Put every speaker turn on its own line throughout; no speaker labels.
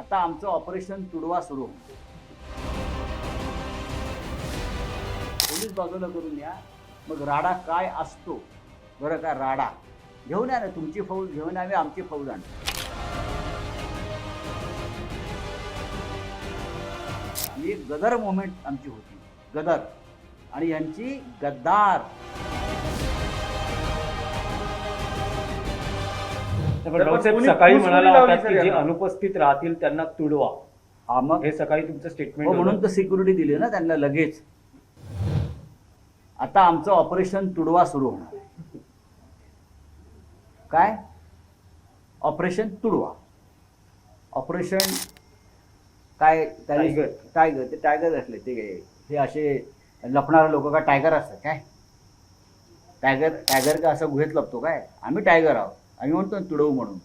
आता आमचं ऑपरेशन तुडवा सुरू होतं. पोलीस बाजूला करून या. मग राडा काय असतो बरं का? राडा घेऊन या ना, तुमची फौज घेऊन आम्ही आमची फौज आणतो. ही एक गदर मोमेंट आमची होती, गदर, आणि यांची गद्दार.
सकाळी म्हणाला होता की जे अनुपस्थित राहतील त्यांना तुडवा.
हा, मग
हे सकाळी तुमचं स्टेटमेंट
म्हणून तर सिक्युरिटी दिली ना त्यांना लगेच. आता आमचं ऑपरेशन तुडवा सुरू होणार आहे. काय ऑपरेशन तुडवा? ऑपरेशन काय?
टायगर.
टायगर ते टायगर असले ते हे असे लपणारे लोक का टायगर असतात काय? टायगर का असं गुहेत लपतो काय? आम्ही टायगर आहोत. आम्ही म्हणतो ना तुडवू म्हणून.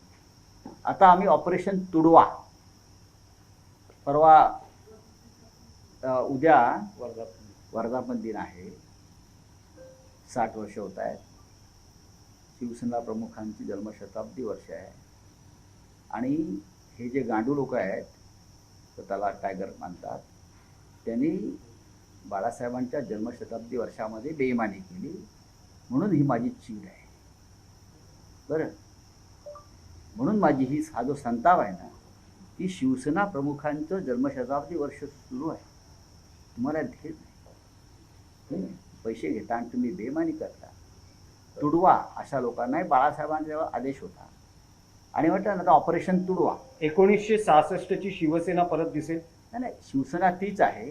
आता आम्ही ऑपरेशन तुडवा. परवा उद्या वर्धापन दिन आहे. 60 वर्ष होत आहेत. शिवसेना प्रमुखांची जन्मशताब्दी वर्ष आहे. आणि हे जे गांडू लोक आहेत, स्वतःला टायगर मानतात, त्यांनी बाळासाहेबांच्या जन्मशताब्दी वर्षामध्ये बेईमानी केली. म्हणून ही माझी चीड आहे बरं. म्हणून माझी हा जो संताप आहे ना, ती शिवसेना प्रमुखांचं जन्मशताब्दी वर्ष सुरू आहे. तुम्हाला घेत नाही, पैसे घेता आणि तुम्ही बेईमानी करता. तुडवा अशा लोकांना बाळासाहेबांचा आदेश होता. आणि म्हटलं ना, आता ऑपरेशन तुडवा.
1966ची शिवसेना परत दिसेल.
नाही, शिवसेना तीच आहे.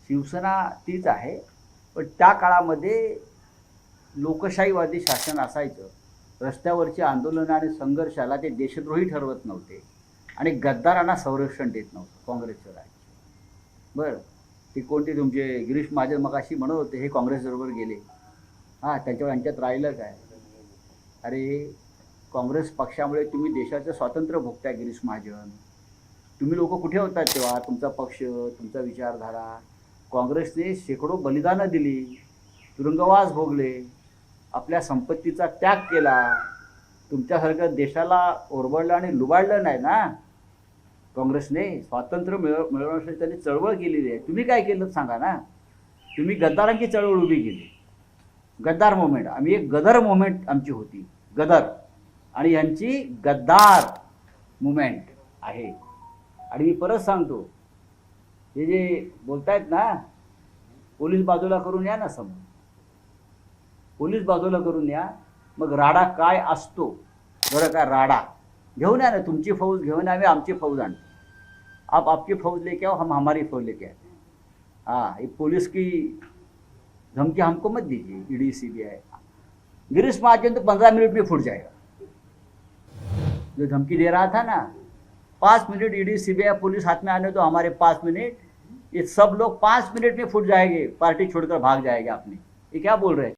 शिवसेना तीच आहे. पण त्या काळामध्ये लोकशाहीवादी शासन असायचं. रस्त्यावरची आंदोलनं आणि संघर्षाला ते देशद्रोही ठरवत नव्हते आणि गद्दारांना संरक्षण देत नव्हतं काँग्रेसचं राज्य. बरं, ते कोणते तुमचे गिरीश महाजन मगाशी म्हणत होते हे काँग्रेसबरोबर गेले. हां, त्यांच्यावर यांच्यात राहिलं काय? अरे, काँग्रेस पक्षामुळे तुम्ही देशाचं स्वातंत्र्य भोगताय गिरीश महाजन. तुम्ही लोक कुठे होतात तेव्हा? तुमचा पक्ष, तुमचा विचारधारा. काँग्रेसने शेकडो बलिदानं दिली, तुरुंगवास भोगले, आपल्या संपत्तीचा त्याग केला. तुमच्यासारखं देशाला ओरबडलं आणि लुबाडलं नाही ना काँग्रेसने. स्वातंत्र्य मिळवण्यासाठी त्यांनी चळवळ केलेली आहे. तुम्ही काय केलं सांगा ना? तुम्ही गद्दारांची चळवळ उभी केली. गद्दार मोमेंट. आम्ही एक गदर मोमेंट आमची होती, गदर, आणि यांची गद्दार मुवमेंट आहे. आणि मी परत सांगतो, हे जे बोलतायत ना, पोलीस बाजूला करून या ना समोर. पोलीस बाजूला करून या. मग राडा काय असतो बरं का? राडा घेऊन या ना, तुमची फौज घेऊन आम्ही आमची फौज आणतो. आप आपकी फौज लेके आओ, हम हमारी फौज लेके आते हैं. हाँ, ये पुलिस की धमकी हमको मत दीजिए. ईडी सीबीआई गिरीश महाजन तो 15 मिनट में फूट जाएगा. जो धमकी दे रहा था ना, 5 मिनट ईडी सीबीआई पुलिस हाथ में आने दो, हमारे 5 मिनट, ये सब लोग 5 मिनट में फूट जाएंगे, पार्टी छोड़कर भाग जाएगा अपनी. ये क्या बोल रहे हैं?